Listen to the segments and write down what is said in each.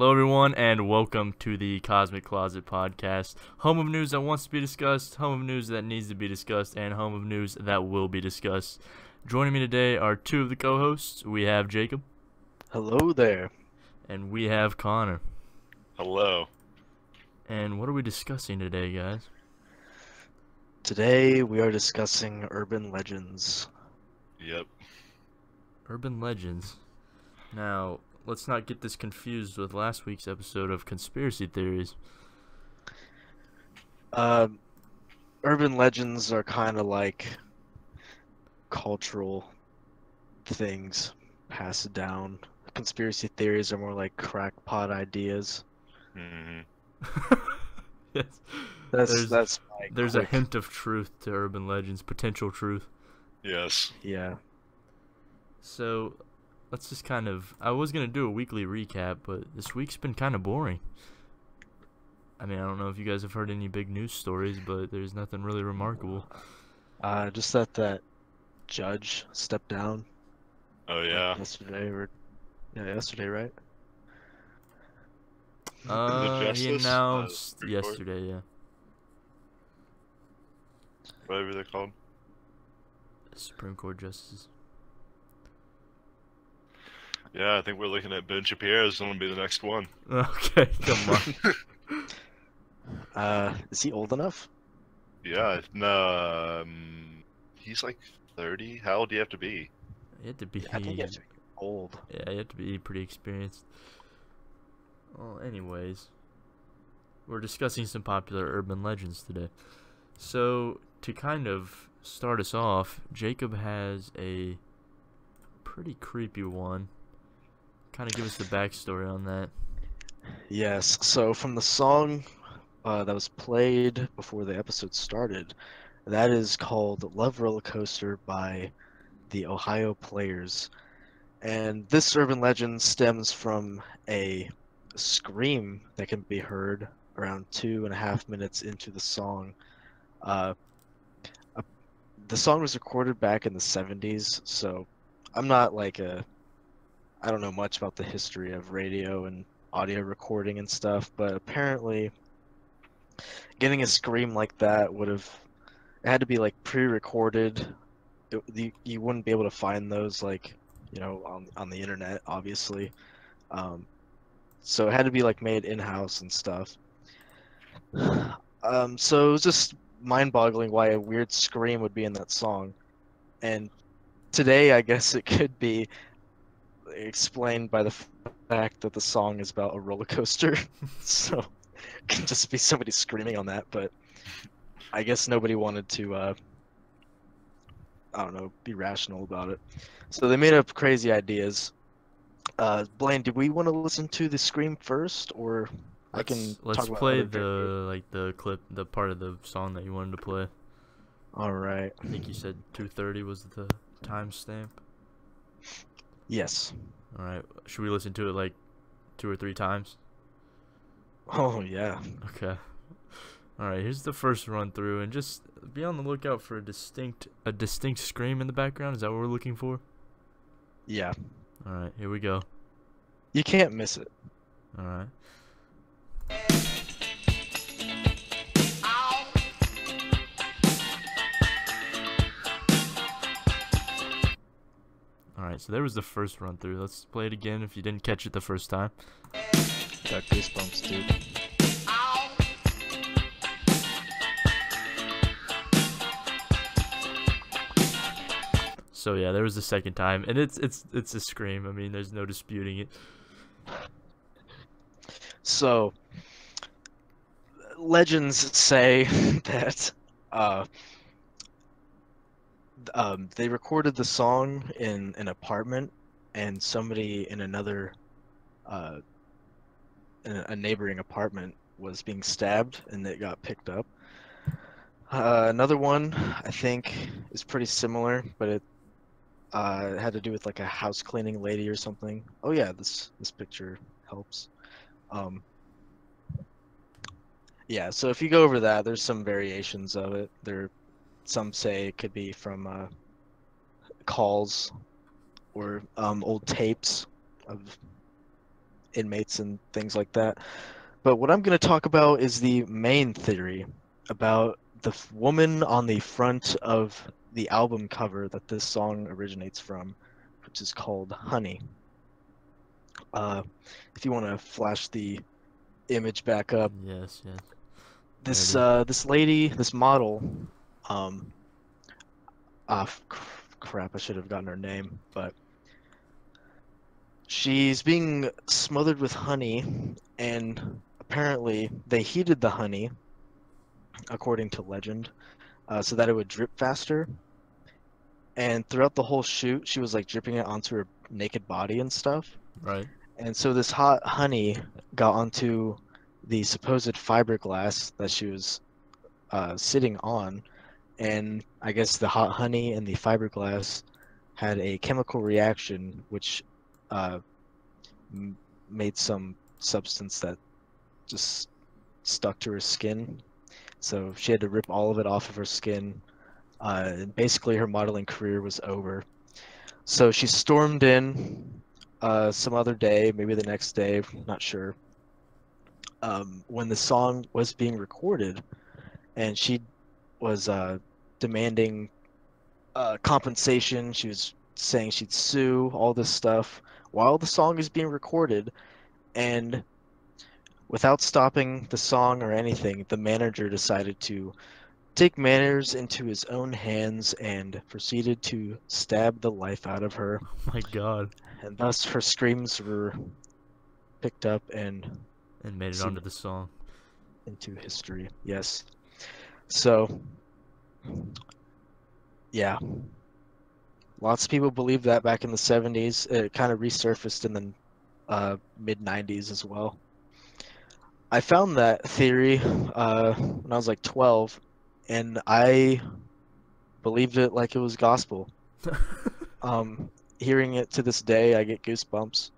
Hello, everyone, and welcome to the Cosmic Closet Podcast, home of news that wants to be discussed, home of news that needs to be discussed, and home of news that will be discussed. Joining me today are two of the co-hosts. We have Jacob. Hello there. And we have Connor. Hello. And what are we discussing today, guys? Today we are discussing urban legends. Yep. Urban legends. Now, let's not get this confused with last week's episode of conspiracy theories. Urban legends are kind of like cultural things passed down. Conspiracy theories are more like crackpot ideas. Mm-hmm. Yes. That's my There's a quick- hint of truth to urban legends, potential truth. Yes. Yeah. So, let's just I was going to do a weekly recap, but this week's been kind of boring. I mean, I don't know if you guys have heard any big news stories, but there's nothing really remarkable. Just that judge stepped down Oh yeah. yesterday, right? The He Justice, announced Supreme Court? yesterday, yeah. Whatever they're called. Supreme Court justices. Yeah, I think we're looking at Ben Shapiro's gonna be the next one. Okay, come on. Is he old enough? Yeah. No. He's like 30. How old do you have to be? You have to be. I think he has to be old. Yeah, you have to be pretty experienced. Well, anyways, we're discussing some popular urban legends today. So, to kind of start us off, Jacob has a pretty creepy one. Kind of give us the backstory on that. Yes, so from the song that was played before the episode started, that is called Love Rollercoaster by the Ohio Players. And this urban legend stems from a scream that can be heard around 2.5 minutes into the song. The song was recorded back in the 70s, so I'm not I don't know much about the history of radio and audio recording and stuff, but apparently getting a scream like that it had to be like pre-recorded. You wouldn't be able to find those on the internet, obviously. So it had to be like made in-house and stuff. So it was just mind-boggling why a weird scream would be in that song. And today, I guess it could be explained by the fact that the song is about a roller coaster. So it can just be somebody screaming on that, but I guess nobody wanted to I don't know, be rational about it. So they made up crazy ideas. Blaine, do we want to listen to the scream first, or I can Let's talk about play other the clip, the part of the song that you wanted to play. All right. I think you said 2:30 was the timestamp. Yes. All right, should we listen to it like 2 or 3 times? Oh yeah. Okay. All right, here's the first run through, and just be on the lookout for a distinct scream in the background. Is that what we're looking for? Yeah. All right, here we go. You can't miss it. All right. Alright, so there was the first run through. Let's play it again if you didn't catch it the first time. Got goosebumps, dude. So yeah, there was the second time, and it's a scream. I mean, there's no disputing it. So, legends say that they recorded the song in an apartment, and somebody in a neighboring apartment was being stabbed, and it got picked up. Another one I think is pretty similar, but it had to do with like a house cleaning lady or something. Oh yeah, this picture helps. Yeah, so if you go over that, there's some variations of it. Some say it could be from calls or old tapes of inmates and things like that. But what I'm going to talk about is the main theory about the woman on the front of the album cover that this song originates from, which is called Honey. Uh, if you want to flash the image back up, Yes, yes. this lady, this model, um, crap, I should have gotten her name, but she's being smothered with honey, and apparently they heated the honey, according to legend, so that it would drip faster. And throughout the whole shoot, she was like dripping it onto her naked body and stuff. Right. And so this hot honey got onto the supposed fiberglass that she was sitting on, and I guess the hot honey and the fiberglass had a chemical reaction which uh, made some substance that just stuck to her skin. So she had to rip all of it off of her skin. And basically, her modeling career was over. So she stormed in some other day, maybe the next day, not sure, when the song was being recorded, and she was demanding compensation. She was saying she'd sue, all this stuff, while the song is being recorded. And without stopping the song or anything, the manager decided to take matters into his own hands and proceeded to stab the life out of her. Oh my God. And thus her screams were picked up and Made it onto the song. into history. Yes. So, yeah. Lots of people believed that back in the 70s. It kind of resurfaced in the mid 90s as well. I found that theory when I was like 12, and I believed it like it was gospel. Hearing it to this day, I get goosebumps,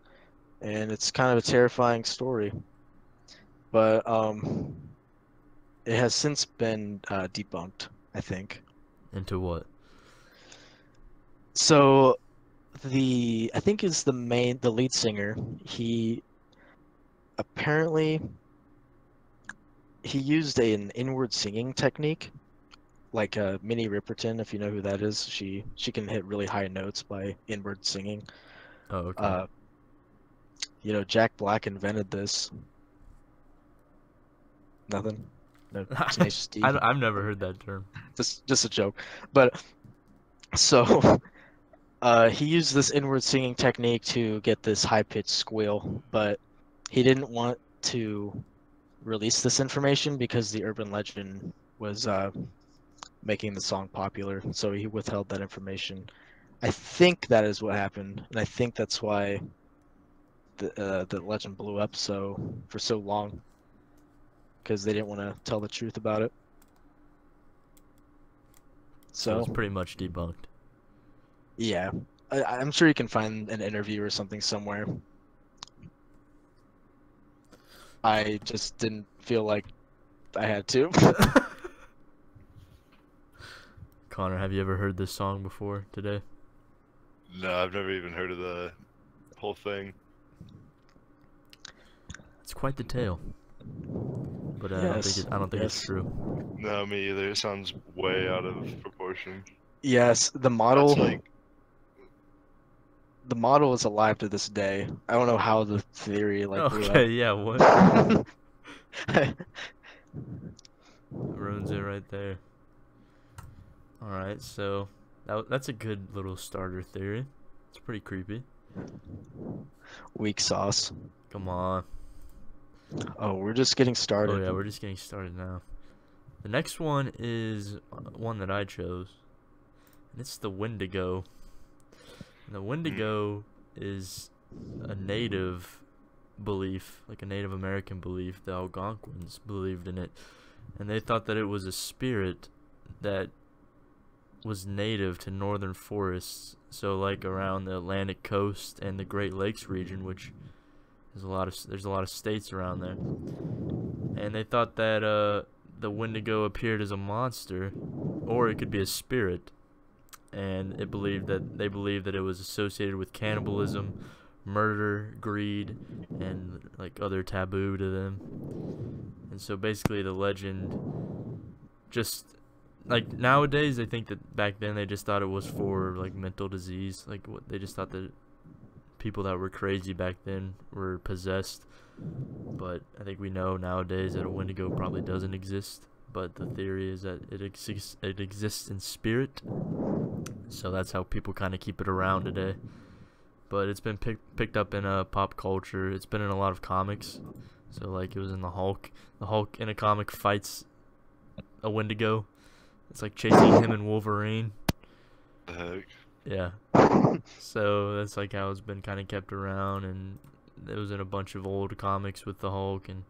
and it's kind of a terrifying story. But it has since been debunked, I think. Into what? So I think is the lead singer. He apparently used an inward singing technique, like Minnie Riperton, if you know who that is. She can hit really high notes by inward singing. Oh, okay. Jack Black invented this. Nothing. No, Tenacious D. I've never heard that term. Just a joke. But so he used this inward singing technique to get this high-pitched squeal, but he didn't want to release this information because the urban legend was making the song popular, so he withheld that information. I think that is what happened, and I think that's why the legend blew up for so long, because they didn't want to tell the truth about it. So it's pretty much debunked. Yeah, I'm sure you can find an interview or something somewhere. I just didn't feel like I had to. Connor, have you ever heard this song before today? No, I've never even heard of the whole thing. It's quite the tale. But Yes, I don't think it's yes. true. No, me either. It sounds way out of proportion. Yes, the model. That's like, The model is alive to this day. I don't know how the theory blew Okay, up. yeah, what? Ruins it right there. Alright, so that's a good little starter theory. It's pretty creepy. Weak sauce. Come on. Oh, we're just getting started. Oh yeah, we're just getting started now. The next one is one that I chose. And it's the Wendigo. And the Wendigo is a native belief, like a Native American belief. The Algonquins believed in it. And they thought that it was a spirit that was native to northern forests. So like around the Atlantic coast and the Great Lakes region, which there's a lot of states around there. And they thought that the Wendigo appeared as a monster, or it could be a spirit. And they believed that it was associated with cannibalism, murder, greed, and like other taboo to them. And so basically the legend just like nowadays they think that back then they just thought it was for like mental disease, like what they just thought that people that were crazy back then were possessed. But I think we know nowadays that a Wendigo probably doesn't exist, but the theory is that it exists in spirit. So that's how people kind of keep it around today. But it's been picked up in pop culture. It's been in a lot of comics. So like it was in the Hulk. The Hulk in a comic fights a Wendigo. It's like chasing him and Wolverine. The heck? Yeah. So that's like how it's been kind of kept around, and it was in a bunch of old comics with the Hulk. And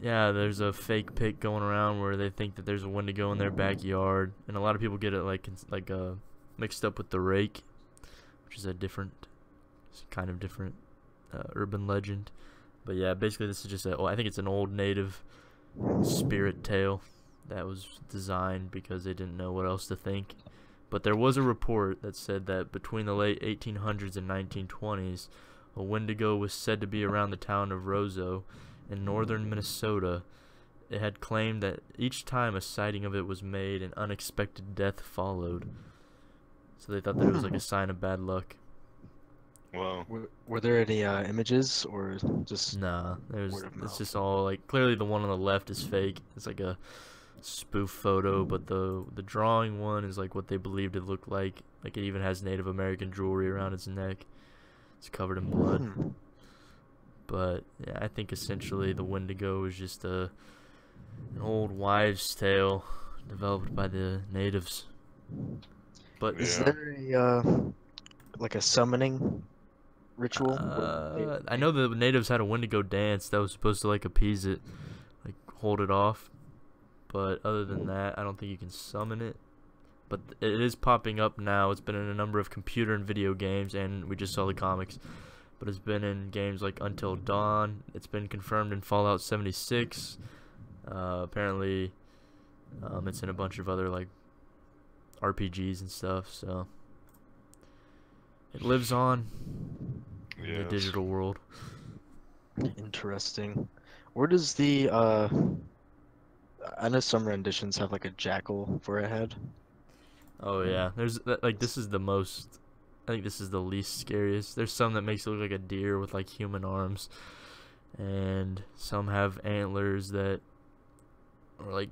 yeah, there's a fake pic going around where they think that there's a Wendigo in their backyard, and a lot of people get it like mixed up with the Rake, which is a different urban legend. But yeah, basically this is just I think it's an old native spirit tale that was designed because they didn't know what else to think. But there was a report that said that between the late 1800s and 1920s, a Wendigo was said to be around the town of Roseau in northern Minnesota. It had claimed that each time a sighting of it was made, an unexpected death followed. So they thought that it was like a sign of bad luck. Wow. Were there any images or just Nah, word of it's mouth? just all like clearly the one on the left is fake. It's like a spoof photo, but the drawing one is like what they believed it looked like. Like it even has Native American jewelry around its neck. It's covered in blood. But yeah, I think essentially the Wendigo is just an old wives' tale developed by the natives. But Is Yeah. there like a summoning ritual? I know the natives had a Wendigo dance that was supposed to like appease it, like hold it off. But other than that, I don't think you can summon it. But it is popping up now. It's been in a number of computer and video games, and we just saw the comics. But it's been in games like Until Dawn. It's been confirmed in Fallout 76. Apparently, it's in a bunch of other like RPGs and stuff. So it lives on in the Yes. digital world. Interesting. Where does the I know some renditions have like a jackal for a head. Oh yeah, this is the most. I think this is the least scariest. There's some that makes it look like a deer with like human arms, and some have antlers that are like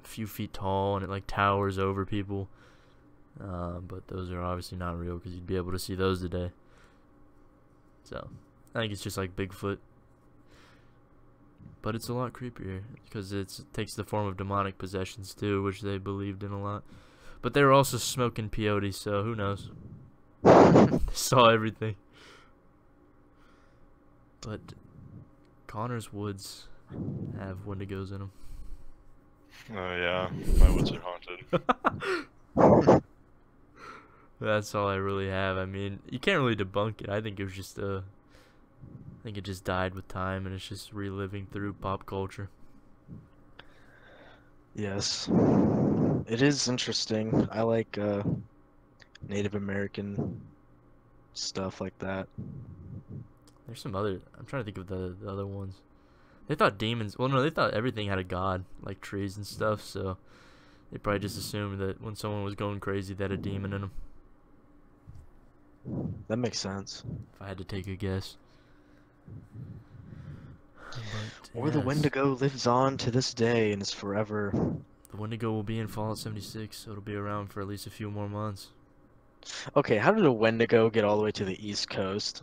a few feet tall and it like towers over people. But those are obviously not real because you'd be able to see those today. So I think it's just like Bigfoot, but it's a lot creepier because it takes the form of demonic possessions too, which they believed in a lot. But they were also smoking peyote, so who knows? They saw everything. But Connor's woods have Wendigos in them. Oh yeah, my woods are haunted. That's all I really have. I mean, you can't really debunk it. I think it was just I think it just died with time, and it's just reliving through pop culture. Yes. It is interesting. I like Native American stuff like that. There's some other. I'm trying to think of the other ones. They thought demons. Well, no, they thought everything had a god, like trees and stuff. So they probably just assumed that when someone was going crazy, they had a demon in them. That makes sense. If I had to take a guess. But, Or the yes, Wendigo lives on to this day and is forever. The Wendigo will be in Fallout 76, so it'll be around for at least a few more months. Okay, how did a Wendigo get all the way to the East Coast?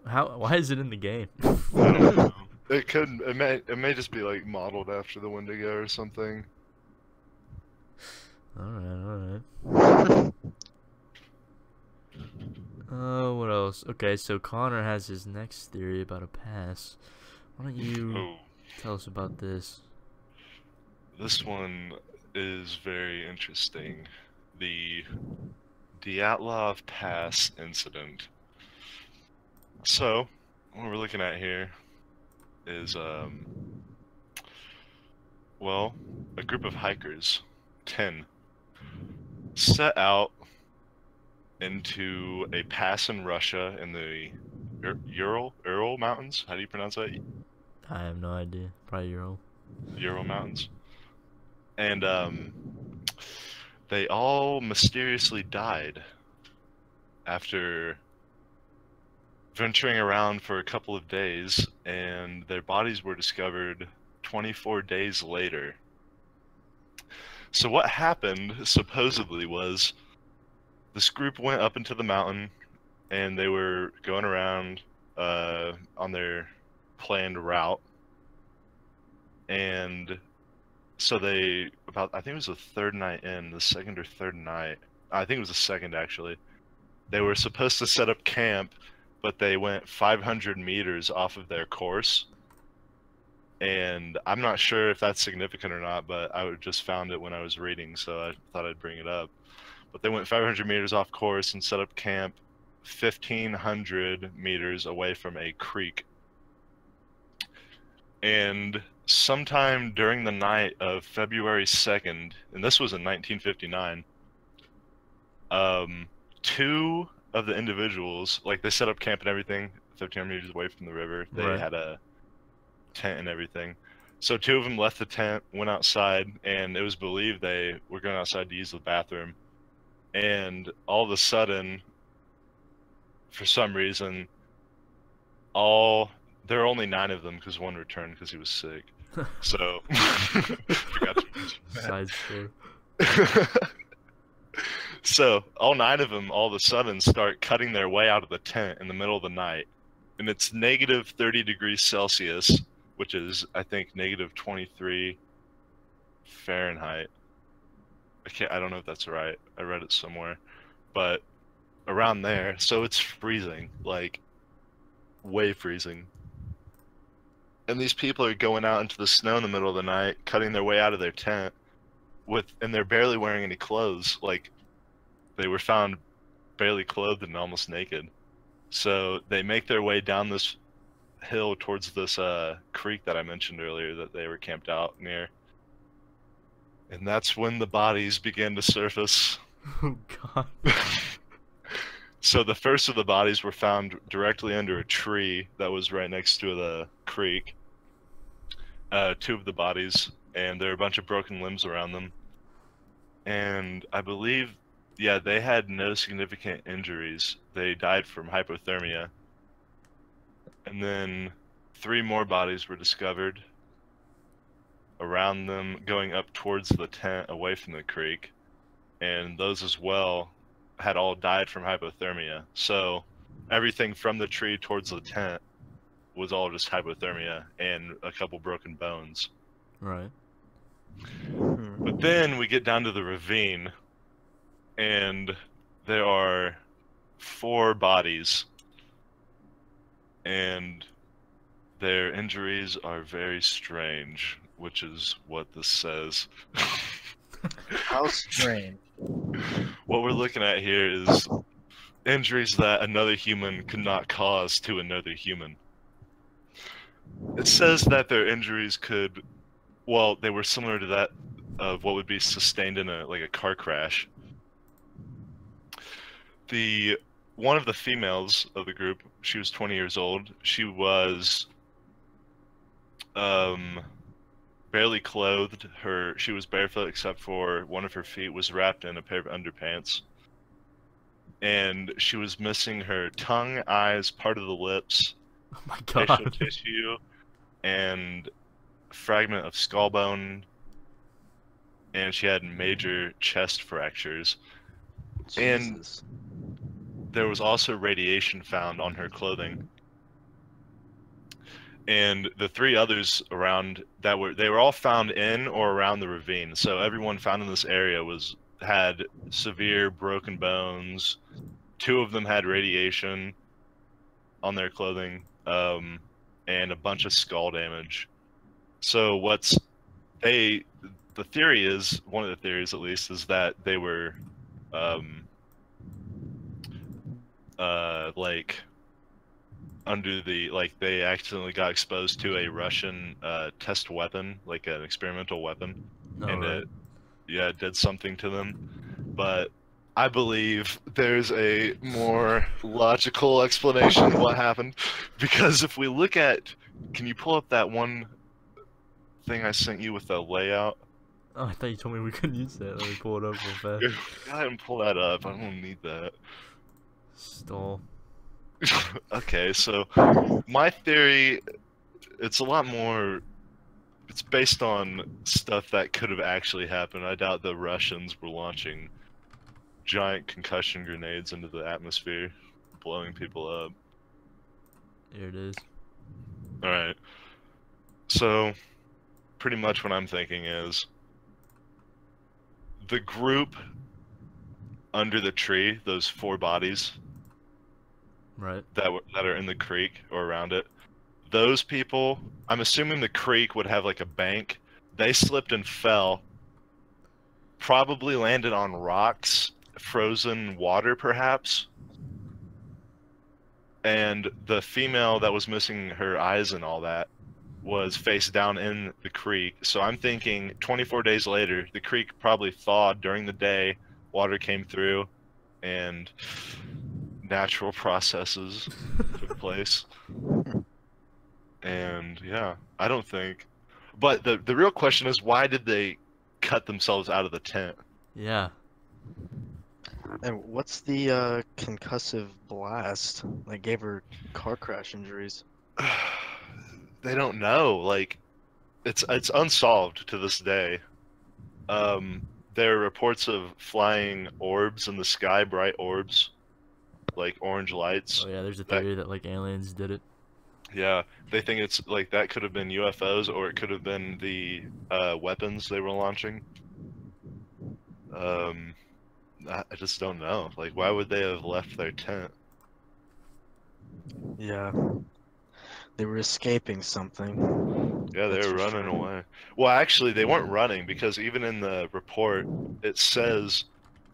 Why is it in the game? I don't know. It may just be like modeled after the Wendigo or something. Alright. What else? Okay, so Connor has his next theory about a pass. Why don't you Oh, tell us about this? this one is very interesting. The Dyatlov Pass incident. So, what we're looking at here is, well, a group of hikers, 10, set out into a pass in Russia in the Ural Mountains. How do you pronounce that? I have no idea. Probably your own. Ural Mountains. And they all mysteriously died after venturing around for a couple of days, and their bodies were discovered 24 days later. So what happened, supposedly, was this group went up into the mountain, and they were going around on their planned route. And so I think it was the third night in, the second or third night. I think it was the second, actually. They were supposed to set up camp, but they went 500 meters off of their course. And I'm not sure if that's significant or not, but I just found it when I was reading, so I thought I'd bring it up. But they went 500 meters off course and set up camp 1,500 meters away from a creek. And sometime during the night of February 2nd, and this was in 1959, two of the individuals, like, they set up camp and everything 1,500 meters away from the river. They Right. had a tent and everything. So two of them left the tent, went outside, and it was believed they were going outside to use the bathroom. And all of a sudden, for some reason, there were only 9 of them because one returned because he was sick. So, forgot to mention that. Side story. So, all 9 of them all of a sudden start cutting their way out of the tent in the middle of the night. And it's negative 30 degrees Celsius, which is, I think, negative 23 Fahrenheit. I don't know if that's right. I read it somewhere. But around there. So it's freezing. Like, way freezing. And these people are going out into the snow in the middle of the night, cutting their way out of their tent, and they're barely wearing any clothes. Like, they were found barely clothed and almost naked. So they make their way down this hill towards this creek that I mentioned earlier that they were camped out near. And that's when the bodies began to surface. Oh God. So the first of the bodies were found directly under a tree that was right next to the creek. 2 of the bodies, and there were a bunch of broken limbs around them. And I believe, yeah, they had no significant injuries. They died from hypothermia. And then 3 more bodies were discovered around them, going up towards the tent away from the creek. And those as well had all died from hypothermia. So everything from the tree towards the tent was all just hypothermia and a couple broken bones. Right. But then we get down to the ravine, and there are 4 bodies, and their injuries are very strange, which is what this says. How strange. What we're looking at here is injuries that another human could not cause to another human. It says that their injuries they were similar to that of what would be sustained in a car crash. One of the females of the group, she was 20 years old. She was barely clothed. She was barefoot except for one of her feet was wrapped in a pair of underpants. And she was missing her tongue, eyes, part of the lips, Oh my facial God. tissue, and a fragment of skull bone. And she had major chest fractures. And Jesus. there was also radiation found on her clothing. And the 3 others around they were all found in or around the ravine. So everyone found in this area had severe broken bones. 2 of them had radiation on their clothing, and a bunch of skull damage. So the theory is, one of the theories at least, is that they were they accidentally got exposed to a Russian test weapon, like an experimental weapon, and Right. it did something to them. But I believe there's a more logical explanation of what happened. Because if we look at, can you pull up that one thing I sent you with the layout? Oh, I thought you told me we couldn't use that. Let me pull it up real fast. Go ahead and pull that up. I don't need that. Stall. Okay, so my theory, it's a lot more. It's based on stuff that could have actually happened. I doubt the Russians were launching giant concussion grenades into the atmosphere, blowing people up. Here it is. Alright. So, pretty much what I'm thinking is the group under the tree, those 4 bodies Right. that are in the creek or around it, those people, I'm assuming the creek would have like a bank. They slipped and fell, probably landed on rocks, frozen water perhaps, and the female that was missing her eyes and all that was face down in the creek. So I'm thinking 24 days later, the creek probably thawed during the day, water came through, and natural processes took place. And yeah, I don't think. But the real question is, why did they cut themselves out of the tent? Yeah. And what's the concussive blast that gave her car crash injuries? They don't know. Like, it's unsolved to this day. There are reports of flying orbs in the sky, bright orbs, like orange lights. Oh yeah, there's a theory that like aliens did it. Yeah, they think it's like that could have been UFOs, or it could have been the weapons they were launching. I just don't know. Like, why would they have left their tent? Yeah. They were escaping something. Yeah, they That's were for running sure. away. Well, actually, they weren't running, because even in the report, it says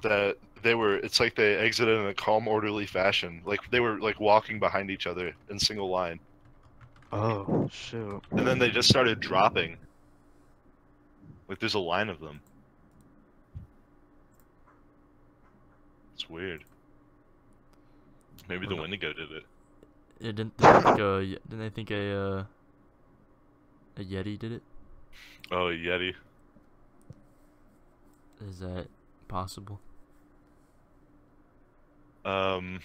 that they were. It's like they exited in a calm, orderly fashion. Like they were like walking behind each other in single line, Oh, shoot. and then they just started dropping. Like there's a line of them. It's weird. Maybe the Wendigo did it. Yeah, didn't they think a Yeti did it? Oh, a Yeti. Is that possible? I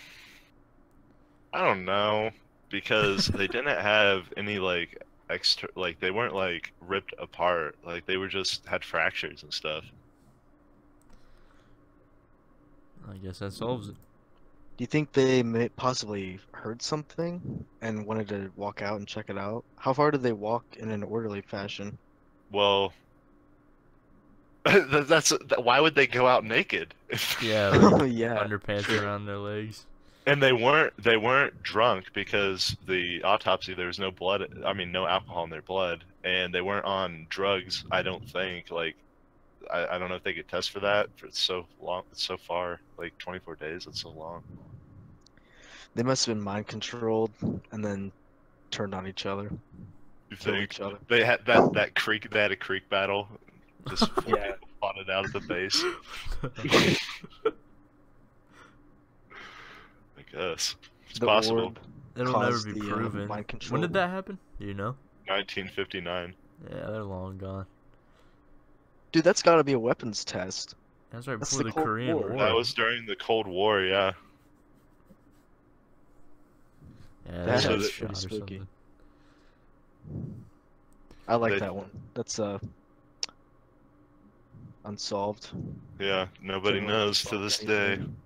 don't know, because they didn't have any like extra, like they weren't like ripped apart, like they were just had fractures and stuff. I guess that solves it. Do you think they may possibly heard something and wanted to walk out and check it out? How far did they walk in an orderly fashion? Well, why would they go out naked? Yeah, like Yeah. underpants true. around their legs. And they weren't drunk, because the autopsy, there was no blood, I mean no alcohol in their blood, and they weren't on drugs, I don't think. Like I don't know if they could test for that, for it's so long, it's so far, like 24 days, it's so long. They must have been mind controlled and then turned on each other. You Kill think each other. they had that creek, they had a creek battle, just 4 Yeah. people fought it out at the base. I guess it's The possible. orb It'll never caused be the, proven. mind When control. did that happen? Do you know? 1959. Yeah, they're long gone. Dude, that's gotta be a weapons test. That's right That's before the the Cold Korean War. War. That was during the Cold War, yeah. Yeah, That's that pretty was shot or spooky. something. I like They- that one. That's unsolved. Yeah, nobody Can't really knows to solve this day. anything.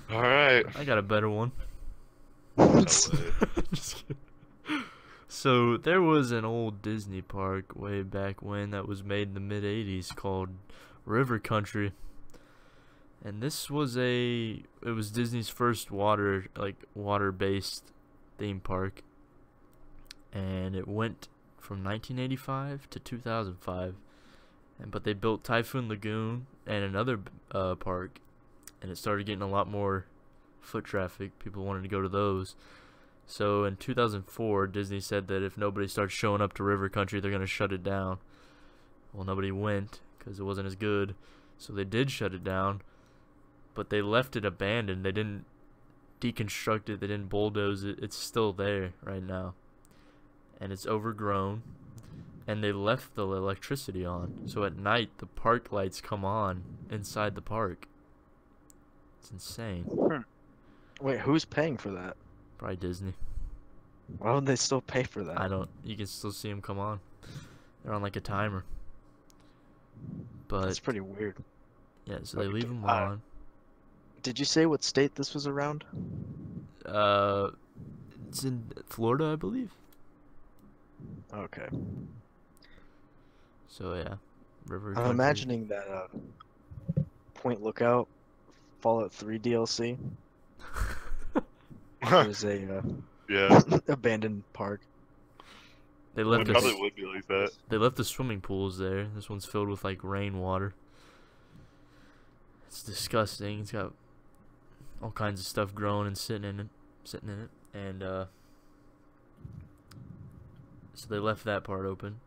All right. I got a better one. No way. Just kidding. So there was an old Disney park way back when that was made in the mid '80s called River Country, and this was it was Disney's first water-based theme park, and it went from 1985 to 2005, but they built Typhoon Lagoon and another park, and it started getting a lot more foot traffic. People wanted to go to those. So in 2004, Disney said that if nobody starts showing up to River Country, they're going to shut it down. Well, nobody went because it wasn't as good. So they did shut it down, but they left it abandoned. They didn't deconstruct it. They didn't bulldoze it. It's still there right now. And it's overgrown. And they left the electricity on. So at night, the park lights come on inside the park. It's insane. Wait, who's paying for that? Probably Disney. Why would they still pay for that? I don't. You can still see them come on. They're on like a timer. But That's pretty weird. yeah, so they leave them Uh, on. Did you say what state this was around? It's in Florida, I believe. Okay. So yeah, River. I'm Country. imagining that Point Lookout Fallout 3 DLC. There's a Yeah, abandoned park. They it left probably us. would be like that. They left the swimming pools there. This one's filled with like rainwater. It's disgusting. It's got all kinds of stuff growing and sitting in it, and so they left that part open,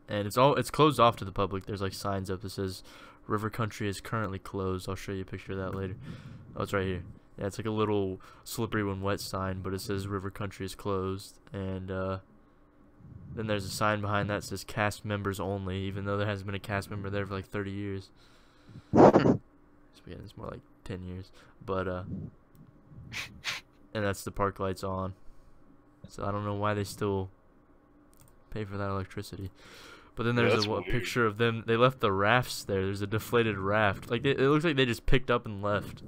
and it's closed off to the public. There's like signs up that says River Country is currently closed. I'll show you a picture of that later. Oh, it's right here. Yeah, it's like a little slippery when wet sign, but it says River Country is closed, and then there's a sign behind that says cast members only, even though there hasn't been a cast member there for like 30 years. It's more like 10 years, but and that's the park lights on. So I don't know why they still pay for that electricity. But then there's a picture of them. They left the rafts there. There's a deflated raft. Like it looks like they just picked up and left.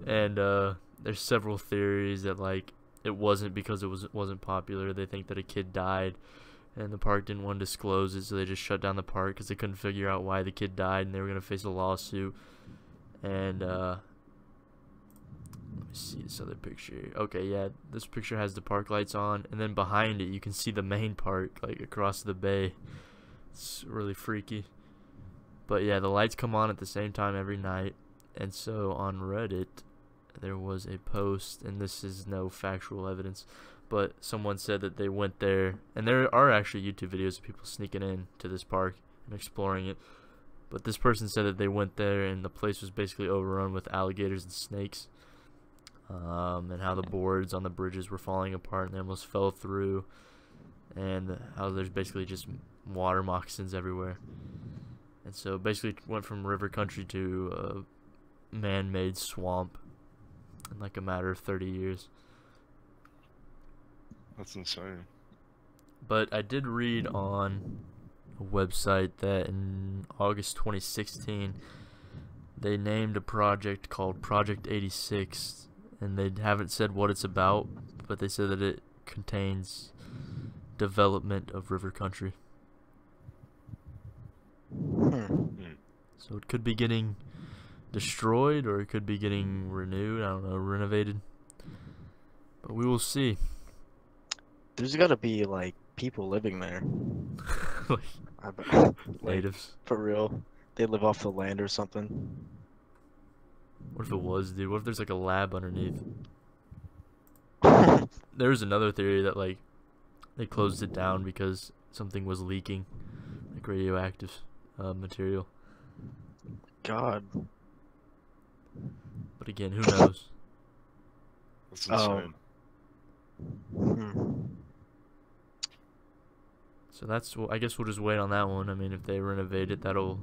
And there's several theories that like it wasn't because it wasn't popular. They think that a kid died, and the park didn't want to disclose it, so they just shut down the park because they couldn't figure out why the kid died, and they were gonna face a lawsuit. And let me see this other picture. Okay, yeah, this picture has the park lights on, and then behind it you can see the main park like across the bay. It's really freaky. But yeah, the lights come on at the same time every night. And so on Reddit there was a post, and this is no factual evidence, but someone said that they went there, and there are actually YouTube videos of people sneaking in to this park and exploring it. But this person said that they went there and the place was basically overrun with alligators and snakes, and how the boards on the bridges were falling apart and they almost fell through, and how there's basically just water moccasins everywhere. And so basically went from river country to man-made swamp in like a matter of 30 years. That's insane. But I did read on a website that in August 2016 they named a project called Project 86, and they haven't said what it's about, but they said that it contains development of river country. So it could be getting destroyed, or it could be getting renewed, I don't know, renovated. But we will see. There's gotta be like people living there. Like I bet. Like, natives. for real. They live off the land or something. What if it was, dude? What if there's like a lab underneath? There's another theory that like they closed it down because something was leaking, like radioactive material. God. But again, who knows? That's insane. So that's, I guess we'll just wait on that one. I mean, if they renovate it, that'll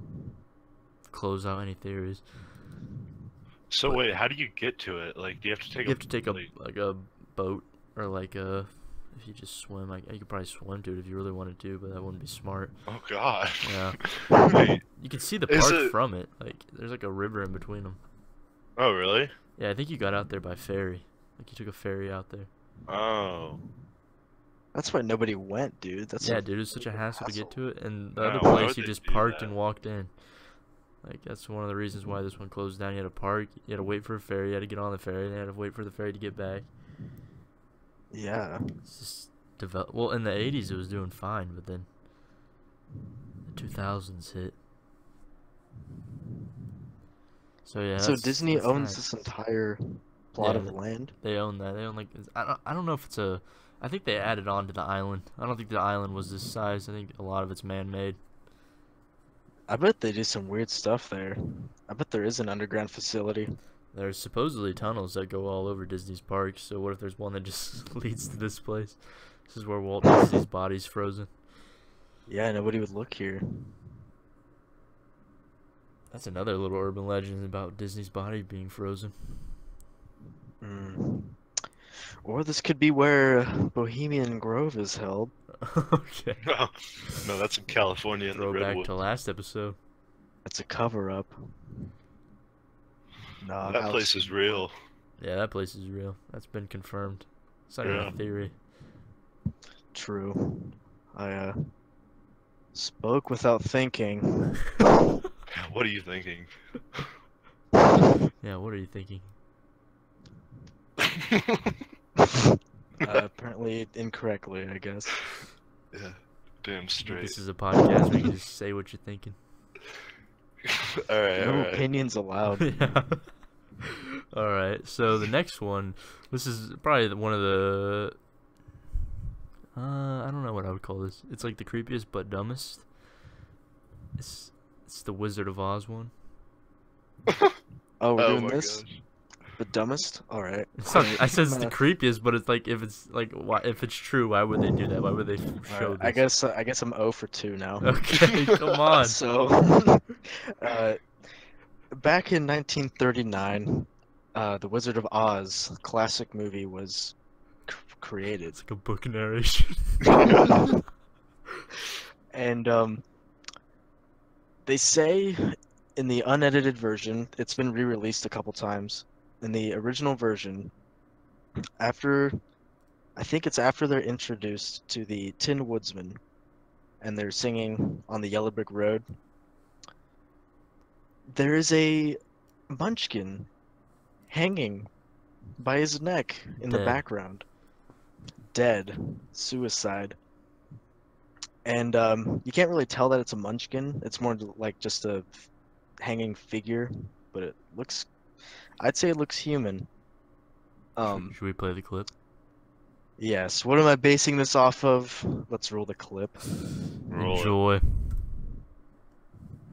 close out any theories. So wait, how do you get to it? Like, do you have to take? You have to take like, a boat, or like a, if you just swim. You could probably swim to it if you really wanted to, but that wouldn't be smart. Oh God. Yeah. Wait, You can see the Is park it- from it. Like there's like a river in between them. oh really? Yeah, I think you got out there by ferry. Like you took a ferry out there. Oh. That's why nobody went, dude. That's Yeah, dude, it's such a hassle to get to it, and the Yeah, other why place would you they just do parked that? and walked in. Like that's one of the reasons why this one closed down. You had to park, you had to wait for a ferry, you had to get on the ferry, and you had to wait for the ferry to get back. Yeah. It's just well, in the 80s it was doing fine, but then the 2000s hit. So yeah. So that's- Disney that's owns that. this entire plot Yeah, of land? They own that. They own like I don't know if it's a. I think they added on to the island. I don't think the island was this size. I think a lot of it's man-made. I bet they do some weird stuff there. I bet there is an underground facility. There's supposedly tunnels that go all over Disney's parks, so what if there's one that just leads to this place? This is where Walt Disney's body's frozen. Yeah, nobody would look here. That's another little urban legend about Disney's body being frozen. Or this could be where Bohemian Grove is held. Okay. No, that's in California in the Throwback redwoods. to last episode. It's a cover-up. No, That place is real. Yeah, that place is real. That's been confirmed. It's not even Yeah. a theory. True. I spoke without thinking. What are you thinking? Yeah, what are you thinking? Apparently incorrectly, I guess. Yeah, damn straight. This is a podcast where you can just say what you're thinking. Alright, No alright. opinions allowed. Yeah. Alright, so the next one, this is probably one of the... I don't know what I would call this. It's like the creepiest but dumbest. It's the Wizard of Oz one. Oh, we're Oh doing my this? gosh. The dumbest? Alright. It's not, I said it's I'm the gonna- creepiest, but it's like if it's like if it's true, why would they do that? Why would they show Alright, this? I guess I'm 0 for 2 now. Okay, come on. So, back in 1939, The Wizard of Oz classic movie was created. It's like a book narration. And they say in the unedited version, it's been re-released a couple times. In the original version, I think it's after they're introduced to the Tin Woodsman, and they're singing on the Yellow Brick Road, there is a munchkin hanging by his neck in the Dead. background. Dead. Suicide. And you can't really tell that it's a munchkin. It's more like just a hanging figure, but it looks... I'd say it looks human. Should we play the clip? Yes. What am I basing this off of? Let's roll the clip. Roll it. Enjoy.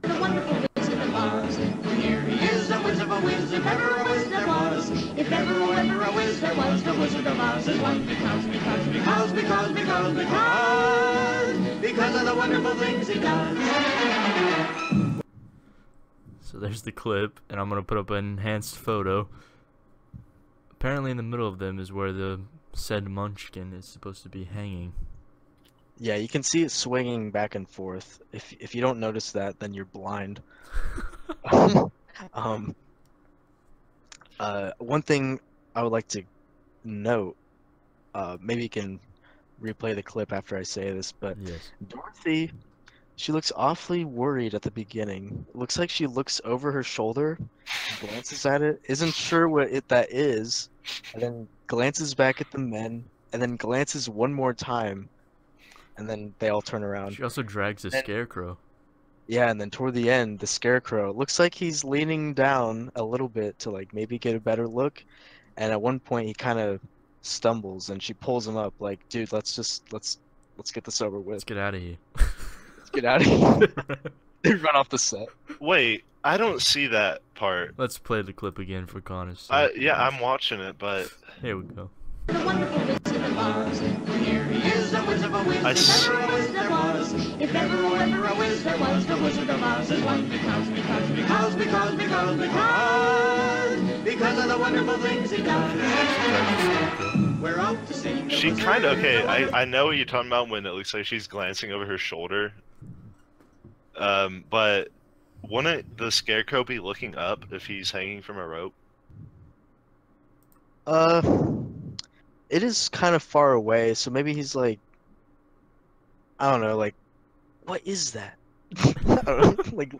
The wonderful Wizard of Oz. Here he is, a wizard of a whiz, if ever a whiz there was. If ever a whiz there was, the Wizard of Oz is one because of the wonderful things he does. So there's the clip, and I'm gonna put up an enhanced photo. Apparently, in the middle of them is where the said munchkin is supposed to be hanging. Yeah, you can see it swinging back and forth. If you don't notice that, then you're blind. One thing I would like to note, maybe you can replay the clip after I say this, but Yes. Dorothy, she looks awfully worried at the beginning. It looks like she looks over her shoulder, glances at it, isn't sure what that is, and then glances back at the men, and then glances one more time, and then they all turn around. She also drags a And- scarecrow. Yeah, and then toward the end, the scarecrow looks like he's leaning down a little bit to like maybe get a better look, and at one point he kind of stumbles, and she pulls him up like, "Dude, let's get this over Let's with. get out of here. Let's get out of here." They run off the set. Wait, I don't see that part. Let's play the clip again for Connor's I, sake. yeah, I'm watching it, but Here we go. The wonderful Wizard of Oz. Here he is, a wizard of a whiz, I if see. ever a whiz there was. If ever a whiz there was, the Wizard of Oz is one because of the wonderful things he does. Drags a scarecrow. We're off to see the she Wizard kind of of okay. Oz. I know what you're talking about when it looks like she's glancing over her shoulder. But wouldn't the scarecrow be looking up if he's hanging from a rope? It is kind of far away, so maybe he's like, I don't know, like, what is that? I don't know, like,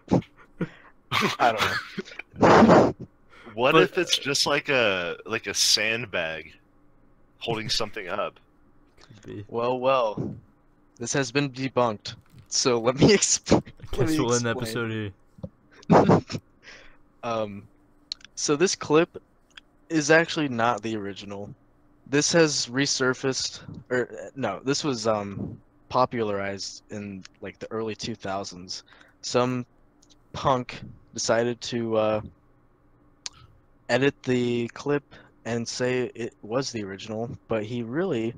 I don't know. What But- if it's just like a sandbag holding something up? Could be. Well, this has been debunked. So let me explain. I guess we'll end the episode here. So this clip is actually not the original. This has resurfaced, or no, this was popularized in like the early 2000s. Some punk decided to edit the clip and say it was the original, but he really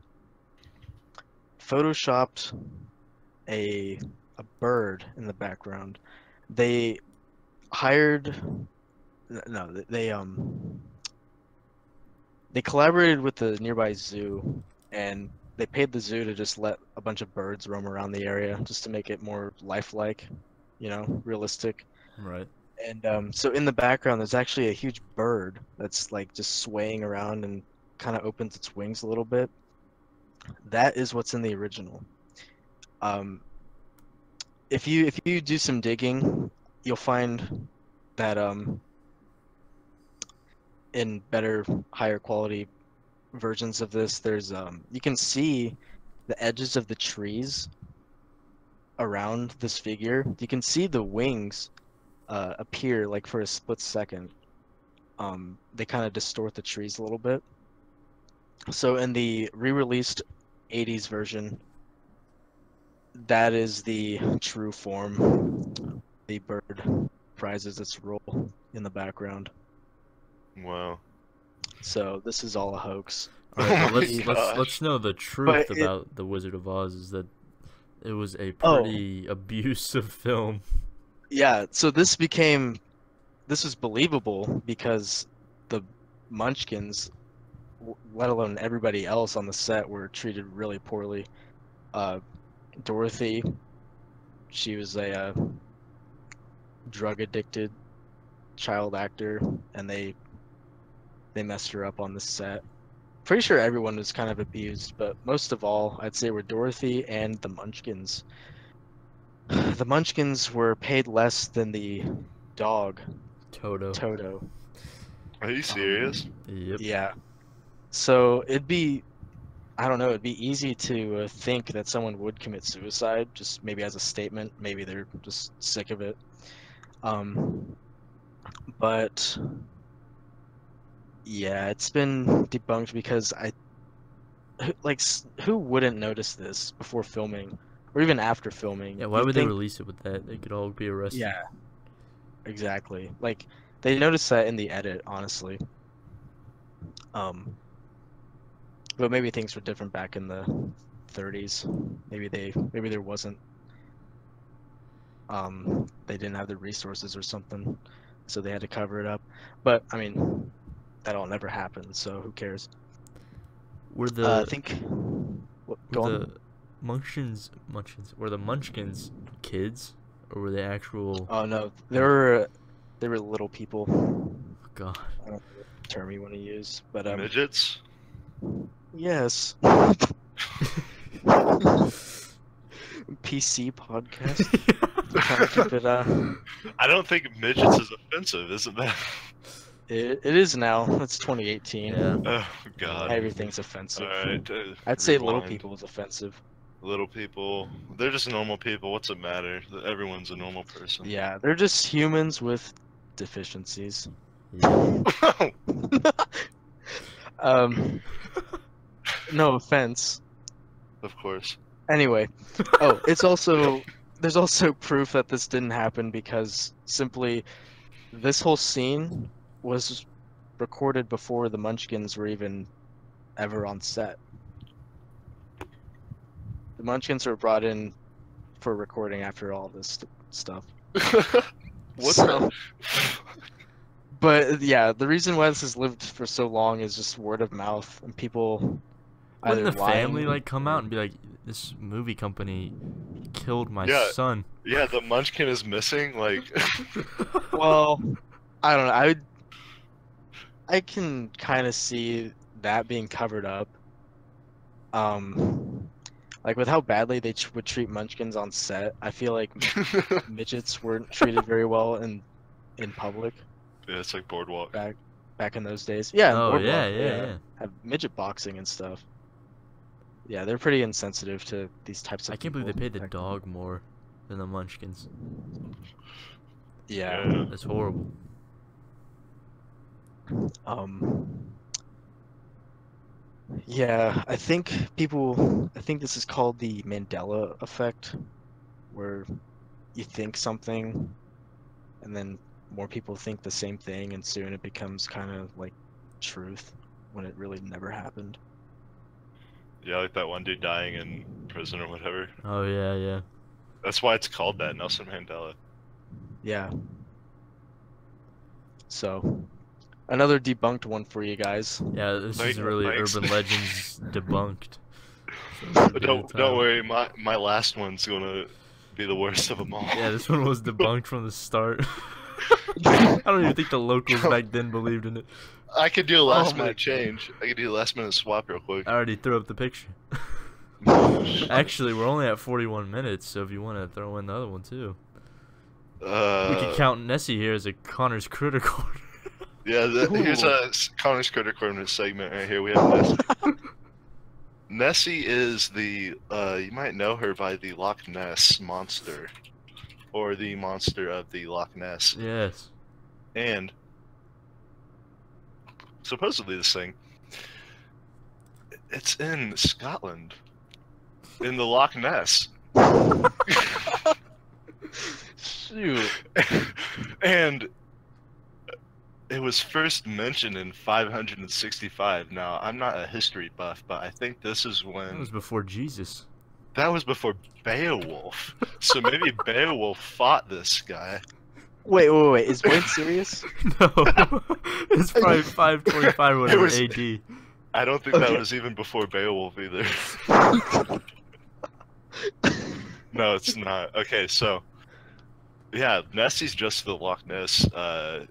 photoshopped a bird in the background. They hired no, they collaborated with the nearby zoo, and they paid the zoo to just let a bunch of birds roam around the area just to make it more lifelike, realistic. Right. And so in the background, there's actually a huge bird that's like just swaying around and kind of opens its wings a little bit. That is what's in the original. Um, if you do some digging, you'll find that in better, higher quality versions of this, there's you can see the edges of the trees around this figure. You can see the wings appear like for a split second. They kind of distort the trees a little bit. So in the re-released 80s version, that is the true form. The bird prizes its role in the background. Wow. So this is all a hoax. All right, Oh but my gosh. let's know the truth But about the Wizard of Oz is that it was a Oh. pretty abusive film. Yeah, so this was believable because the Munchkins, let alone everybody else on the set, were treated really poorly. Dorothy, she was a drug addicted child actor, and they messed her up on the set. Pretty sure everyone was kind of abused, but most of all, I'd say were Dorothy and the Munchkins. The Munchkins were paid less than the dog, Toto. Toto. Are you serious? Yep. Yeah. So I don't know, it'd be easy to think that someone would commit suicide, just maybe as a statement. Maybe they're just sick of it. But yeah, it's been debunked because who wouldn't notice this before filming or even after filming? Yeah, why You'd would they think- release it with that? They could all be arrested. Yeah, exactly. Like they noticed that in the edit, honestly. But maybe things were different back in the 30s. Maybe there wasn't they didn't have the resources or something, so they had to cover it up. But I mean, that all never happened, so who cares? Were I the think were go on. the Munchkins were the Munchkins kids or were they actual? Oh no, they were little people. Oh, God. I don't know what term you want to use, but Midgets? yes. PC podcast. Trying to keep it I don't think midgets is offensive, isn't that? it is now. It's 2018. Yeah. Oh god. Everything's offensive. Alright. I'd say little rewind. people is offensive. Little people. They're just normal people. What's it matter? Everyone's a normal person. Yeah, they're just humans with deficiencies. Yeah. No offense. Of course. Anyway, there's also proof that this didn't happen because simply this whole scene was recorded before the Munchkins were even ever on set. The Munchkins were brought in for recording after all this stuff. What So- But yeah, the reason why this has lived for so long is just word of mouth and people either Wouldn't the family lying- like come out and be like, "This movie company killed my Yeah. son"? Yeah, the munchkin is missing, like Well, I don't know. I can kind of see that being covered up. Like with how badly they would treat Munchkins on set, I feel like midgets weren't treated very well in public yeah, it's like boardwalk. back in those days. Yeah, Oh Boardwalk, yeah. have midget boxing and stuff. Yeah, they're pretty insensitive to these types of. I can't believe they people paid the back- dog more than the Munchkins. Yeah. That's horrible. Yeah, I think this is called the Mandela effect, where you think something and then more people think the same thing, and soon it becomes kind of like truth when it really never happened. Yeah, like that one dude dying in prison or whatever. Oh yeah, yeah. That's why it's called that, Nelson Mandela. Yeah. So, another debunked one for you guys. Yeah, this is Thanks. really Thanks. urban legends debunked. So this would But be the don't title. worry, my last one's gonna be the worst of them all. Yeah, this one was debunked from the start. I don't even think the locals back then believed in it. I could do a last my minute change. I could do a last minute swap real quick. I already threw up the picture. Actually, we're only at 41 minutes, so if you want to throw in the other one too. We could count Nessie here as a Connor's Critter Corner. Yeah, here's a Connor's Critter Corner segment right here. We have Nessie. Nessie is the, you might know her by the Loch Ness Monster. Or the monster of the Loch Ness. Yes. And supposedly this thing, it's in Scotland. In the Loch Ness. Shoot. And it was first mentioned in 565. Now, I'm not a history buff, but I think this is when... That was before Jesus. That was before Beowulf. So maybe Beowulf fought this guy. Wait. Is Wayne serious? No. It's probably 525 or whatever was- AD. I don't think that Okay. was even before Beowulf either. No, it's not. Okay, so... Yeah, Nessie's just the Loch Ness,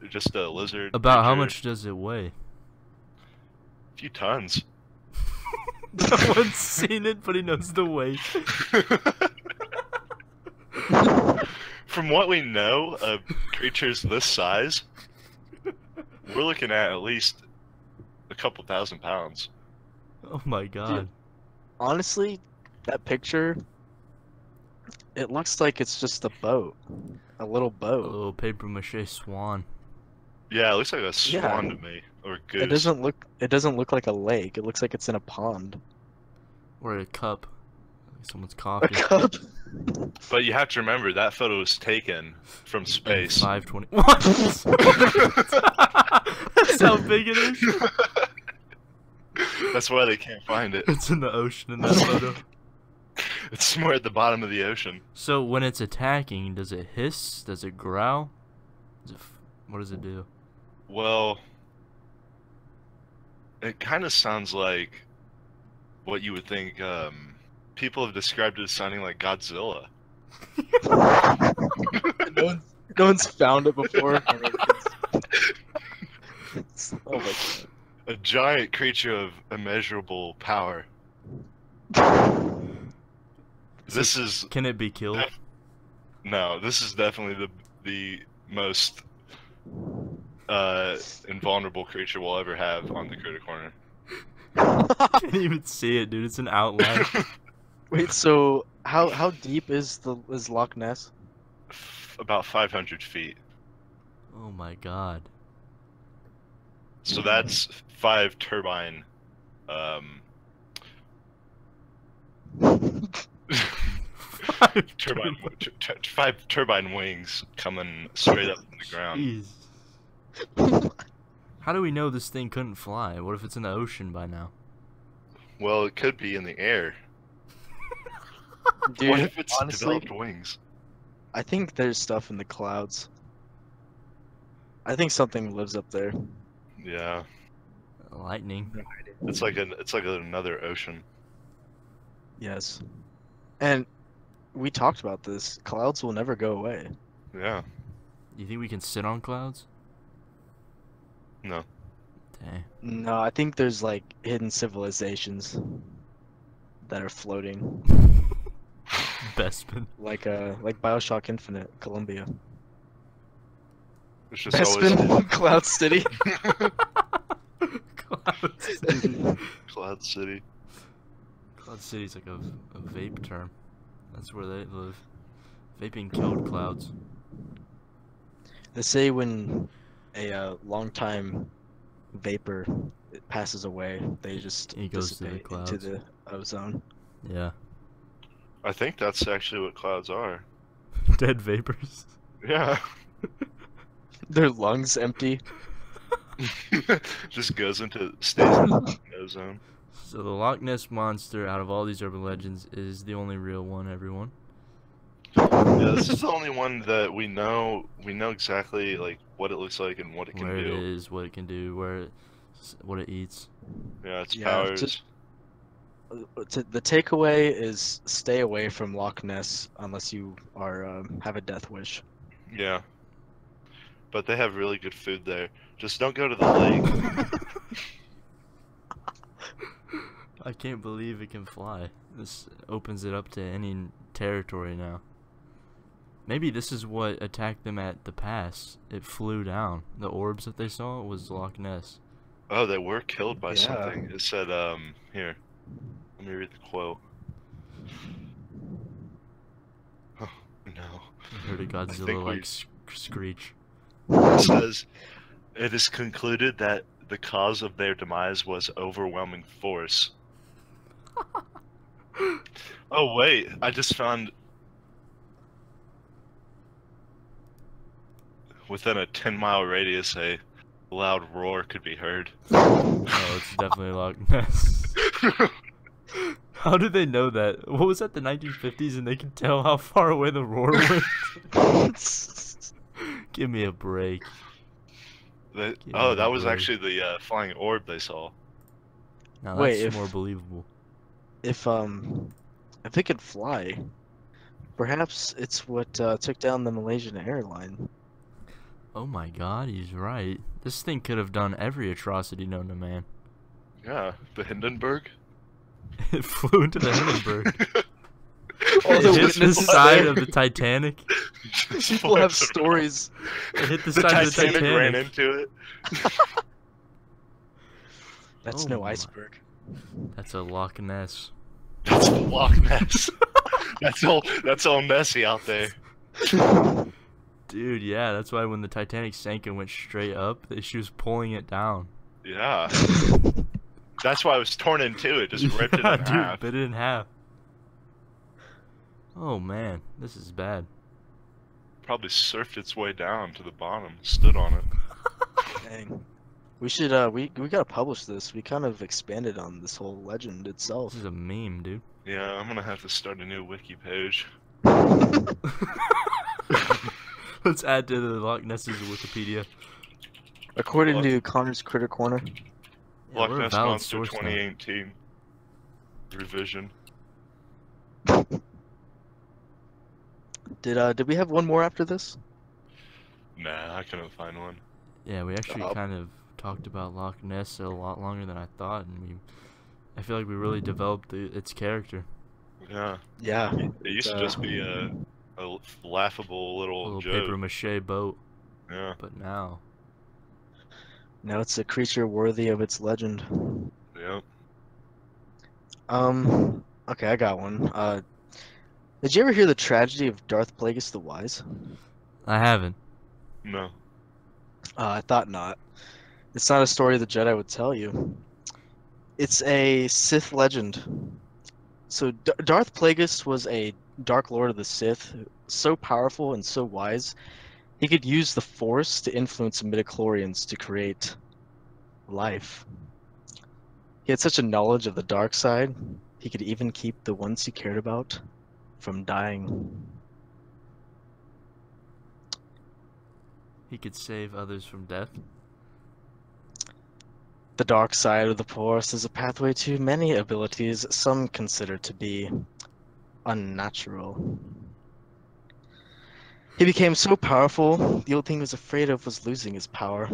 just a lizard. About how creature. much does it weigh? A few tons. No one's seen it, but he knows the weight. From what we know of creatures this size, we're looking at least a couple 1,000 pounds. Oh my god. Honestly, that picture, it looks like it's just a boat. A little A boat. little paper mache swan. Yeah, it looks like a Yeah. swan to me, or goose. It doesn't look like a lake. It looks like it's in a pond. Or a cup. Like someone's A coffee. cup. But you have to remember that photo was taken from And space. 520. What? That's how big it is? That's why they can't find it. It's in the ocean in that photo. It's somewhere at the bottom of the ocean. So when it's attacking, does it hiss? Does it growl? What does it do? Well, it kind of sounds like what you would think. People have described it as sounding like Godzilla. No one's found it before. Oh my god. A giant creature of immeasurable power. This is Can it be killed? no. This is definitely the most invulnerable creature we'll ever have on the Critter Corner. Can't even see it, dude. It's an outline. Wait, so how deep is Loch Ness? About 500 feet. Oh my god. So that's 5 turbine. Turbine, 5 turbine wings coming straight up from the ground. Jeez. How do we know this thing couldn't fly? What if it's in the ocean by now? Well, it could be in the air. Dude, What if it's honestly, developed wings? I think there's stuff in the clouds. I think something lives up there. Yeah, Lightning. it's like another ocean. Yes. And we talked about this. Clouds will never go away. Yeah, You think we can sit on clouds? no. Dang. No, I think there's like hidden civilizations that are floating, Bespin. like BioShock Infinite, Columbia. It's just always Bespin, Cloud City. Cloud City. Cloud City. Cloud City's like a vape term. That's where they live. Vaping killed clouds. They say when a long-time vapor passes away, they just He goes to the dissipate clouds. into the ozone. Yeah. I think that's actually what clouds are. Dead vapors. Yeah. Their lungs empty. Just goes into stays in the no zone. So the Loch Ness monster, out of all these urban legends, is the only real one. Everyone. Yeah, this is the only one that we know. We know exactly like what it looks like and what it can Where do. it is, what it can do, what it eats. Yeah, its Yeah, powers. just- The takeaway is stay away from Loch Ness unless you are have a death wish. Yeah. But they have really good food there. Just don't go to the lake. I can't believe it can fly. This opens it up to any territory now. Maybe this is what attacked them at the pass. It flew down. The orbs that they saw was Loch Ness. Oh, they were killed by Yeah. something. It said, here. Let me read the quote. Oh, no. I heard a think Godzilla-like we- screech. It says, it is concluded that the cause of their demise was overwhelming force. Oh, wait. I just found... Within a 10-mile radius, a loud roar could be heard. Oh, it's definitely Loch Ness. How did they know that? What was that, the 1950s, and they can tell how far away the roar went? Give me a break. That, Give oh, me that a was break. actually the flying orb they saw. Now Wait, that's if- more believable. If it could fly, perhaps it's what took down the Malaysian airline. Oh my god, he's right. This thing could have done every atrocity known to man. Yeah, the Hindenburg. It flew into the Hindenburg. All It the hit the witnesses side there. of the Titanic. Just People have flies around. stories. It hit the The side of the Titanic ran Titanic. into it. That's Oh no my- iceberg. That's a Loch Ness. That's Loch Ness. That's all Nessie out there. Dude, yeah, that's why when the Titanic sank and went straight up, she was pulling it down. Yeah. That's why it was torn in two. It just ripped it Yeah, in dude, half. bit it in half. Oh man, this is bad. Probably surfed its way down to the bottom, stood on it. Dang. We should we gotta publish this. We kind of expanded on this whole legend itself. This is a meme, dude. Yeah, I'm gonna have to start a new wiki page. Let's add to the Loch Ness's Wikipedia. According to Connor's Critter Corner. Yeah, Loch we're a Ness valid Monster source now. 2018 revision. Did we have one more after this? Nah, I couldn't find one. Yeah, we actually Oh. kind of talked about Loch Ness a lot longer than I thought, and I feel like we really developed its character. Yeah, Yeah. it used to just be a laughable A little little joke. paper mache boat, Yeah, but now, Now it's a creature worthy of its legend. yeah. Okay, I got one. Did you ever hear the tragedy of Darth Plagueis the Wise? I haven't. No. I thought not. It's not a story the Jedi would tell you. It's a Sith legend. So Darth Plagueis was a Dark Lord of the Sith, so powerful and so wise, he could use the Force to influence midichlorians to create life. He had such a knowledge of the dark side, he could even keep the ones he cared about from dying. He could save others from death. The dark side of the Force is a pathway to many abilities some consider to be unnatural. He became so powerful, the only thing he was afraid of was losing his power,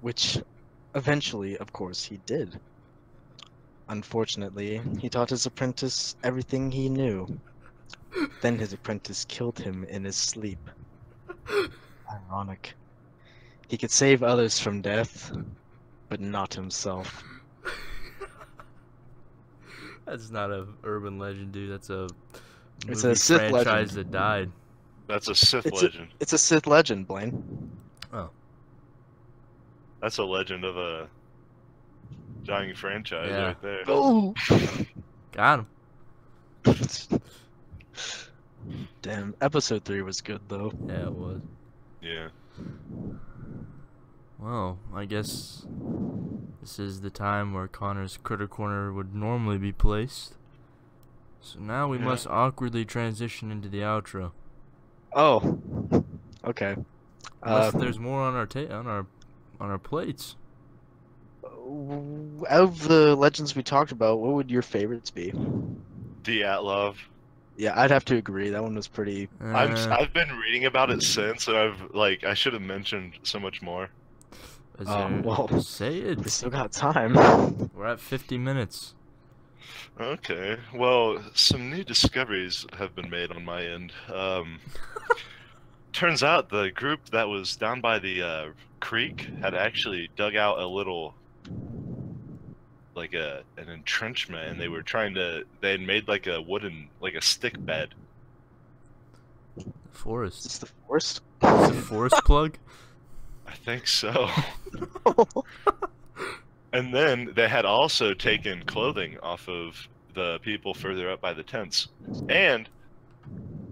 which eventually, of course, he did. Unfortunately, he taught his apprentice everything he knew. Then his apprentice killed him in his sleep. Ironic. He could save others from death, but not himself. That's not a urban legend, dude. That's a It's movie a Sith franchise legend. that died. That's a Sith It's a- legend. It's a Sith legend, Blaine. Oh, That's a legend of a dying franchise Yeah. right there. Oh! got him. Damn, episode 3 was good though. Yeah, it was. Yeah. Well, I guess this is the time where Connor's Critter Corner would normally be placed. So now we must awkwardly transition into the outro. Oh, okay. Unless there's more on our on our plates. Out of the legends we talked about, what would your favorites be? Dyatlov. Yeah, I'd have to agree. That one was pretty. I've been reading about it since, and I should have mentioned so much more. Well, say it. We still got time. We're at 50 minutes. Okay. Well, some new discoveries have been made on my end. Turns out the group that was down by the creek had actually dug out a little, like an entrenchment, and they had made like a wooden, like a stick bed. Is this the forest? Is it a forest plug? I think so. And then they had also taken clothing off of the people further up by the tents. And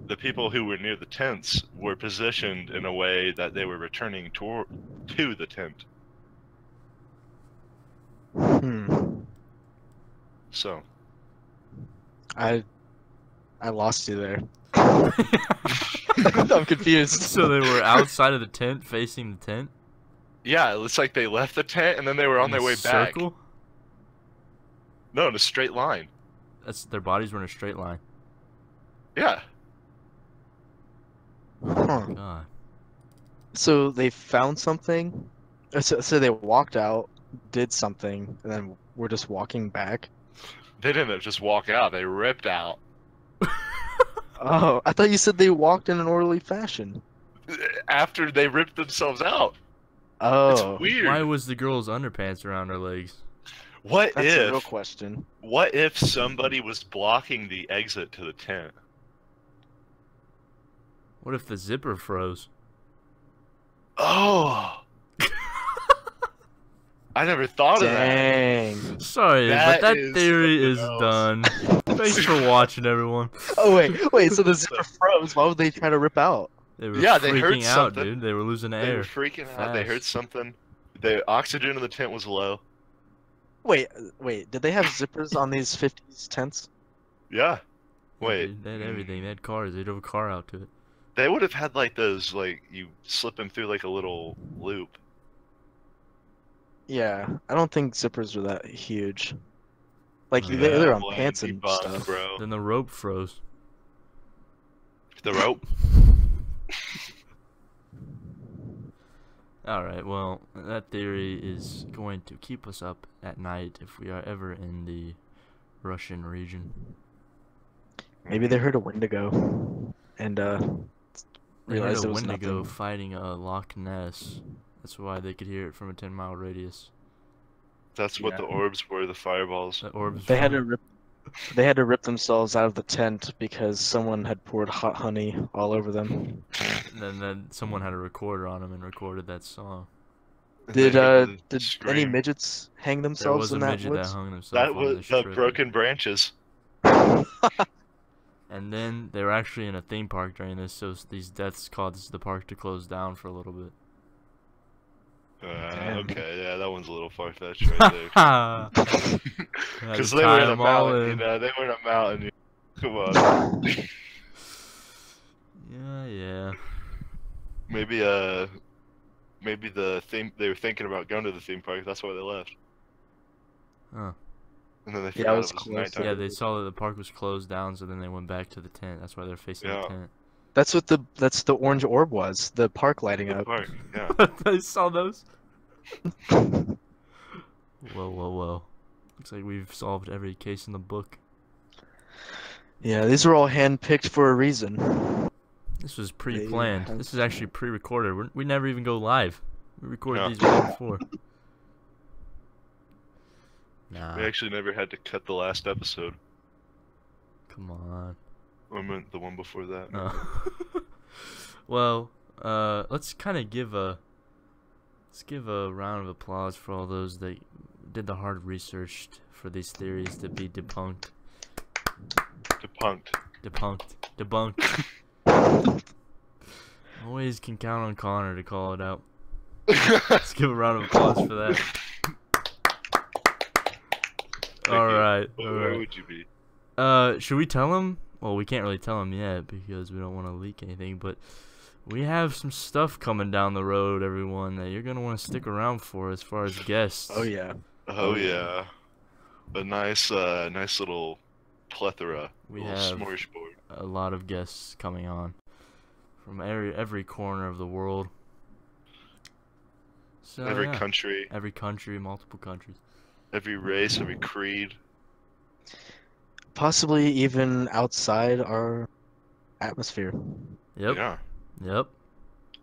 the people who were near the tents were positioned in a way that they were returning to the tent. So. I lost you there. I'm confused. So they were outside of the tent, facing the tent? Yeah, it's like they left the tent and then they were on their way back. Circle? No, in a straight line. Their bodies were in a straight line. Yeah. Huh. God. So they found something? So they walked out, did something, and then we're just walking back? They didn't just walk out, they ripped out. Oh, I thought you said they walked in an orderly fashion. After they ripped themselves out. Oh. It's weird. Why was the girl's underpants around her legs? What That's if a real question. What if somebody was blocking the exit to the tent? What if the zipper froze? Oh. I never thought of that. Dang. Sorry, That but that is theory is something done. Thanks for watching, everyone. Oh wait, so the zipper froze. Why would they try to rip out? They were Yeah, they heard freaking out, something. dude. They were losing They air. were freaking out. They heard Fast. something. The oxygen in the tent was low. Wait, did they have zippers on these 50s tents? Yeah. Yeah, Wait. dude, they had everything. They had cars. They drove a car out to it. They would have had like those, like you slip them through like a little loop. Yeah, I don't think zippers are that huge. Like Yeah, they're on Blaine, pants and debunked, stuff. bro. Then the rope froze. The rope. Alright, well, that theory is going to keep us up at night if we are ever in the Russian region. Maybe they heard a Wendigo and They heard realized a it was Wendigo nothing. fighting a Loch Ness. That's why they could hear it from a 10-mile radius. That's what the orbs were, the fireballs. The orbs. They had to rip themselves out of the tent because someone had poured hot honey all over them. And then someone had a recorder on them and recorded that song. And Did they heard the any scream. midgets hang There themselves was a in that midget that woods? hung themselves That on was the the strip. broken branches. And then they were actually in a theme park during this, so these deaths caused the park to close down for a little bit. Okay, yeah, that one's a little far-fetched right there. Because they were in a mountain, you know, they were in a mountain. Come on. Yeah. Maybe the theme they were thinking about going to the theme park. That's why they left. Huh. And then they Yeah, it forgot was it was close. nighttime. Yeah, they saw that the park was closed down, so then they went back to the tent. That's why they're facing Yeah. the tent. That's what the orange orb was. The park lighting The up. park, yeah. They saw those? Whoa. Looks like we've solved every case in the book. Yeah, these were all hand-picked for a reason. This was pre-planned. have- This is actually pre-recorded. We never even go live. We recorded No. these way before. Nah, We actually never had to cut the last episode. come on. I meant the one before that. No. Well, let's kind of give a round of applause for all those that did the hard research for these theories to be debunked. Debunked. Always can count on Connor to call it out. Let's give a round of applause for that. All right. Where would you be? Should we tell him? Well, we can't really tell him yet because we don't want to leak anything, but we have some stuff coming down the road, everyone, that you're going to want to stick around for as far as guests. Oh yeah. Oh yeah, a nice little plethora. We little have smorgasbord. a lot of guests coming on from every corner of the world. So, Every yeah. country, Every country, multiple countries. every race, every creed. Possibly even outside our atmosphere. Yep. Yeah, Yep.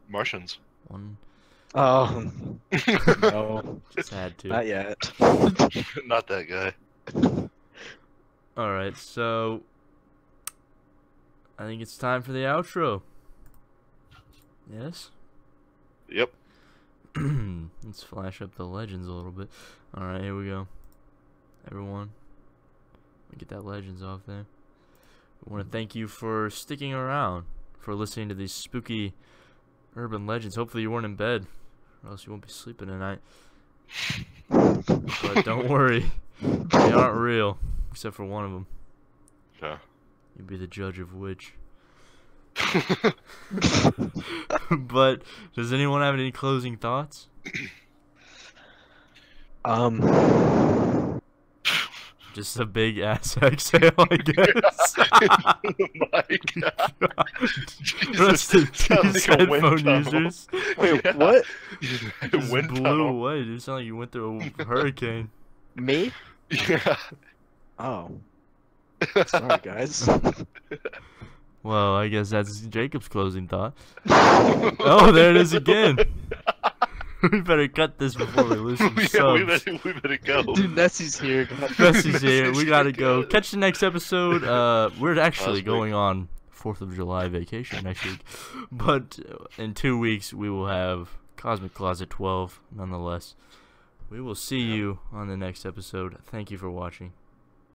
Martians. One Oh no, just had to. not yet. Not that guy. All right, so I think it's time for the outro. Yes. Yep. Let's flash up the legends a little bit. All right, here we go. Everyone, let me get that legends off there. We want to thank you for sticking around, for listening to these spooky urban legends. Hopefully you weren't in bed, or else you won't be sleeping tonight. But don't worry, they aren't real, except for one of them. Yeah. You'd be the judge of which. But does anyone have any closing thoughts? Just a big ass exhale, I guess. My God. Rest in Sounds peace, like a wind headphone tunnel. users. Wait, Yeah. what? It just Wind blew tunnel. away. It sounded like you went through a hurricane. Me? Yeah. Oh. Sorry, guys. Well, I guess that's Jacob's closing thought. Oh, there it is again. We better cut this before we lose some Yeah, we subs. better go. Dude, Nessie's here. Message here. We gotta Message go. here. Catch the next episode. We're actually Last week. going on 4th of July vacation next week, but in 2 weeks we will have Cosmic Closet 12. Nonetheless, we will see you on the next episode. Thank you for watching.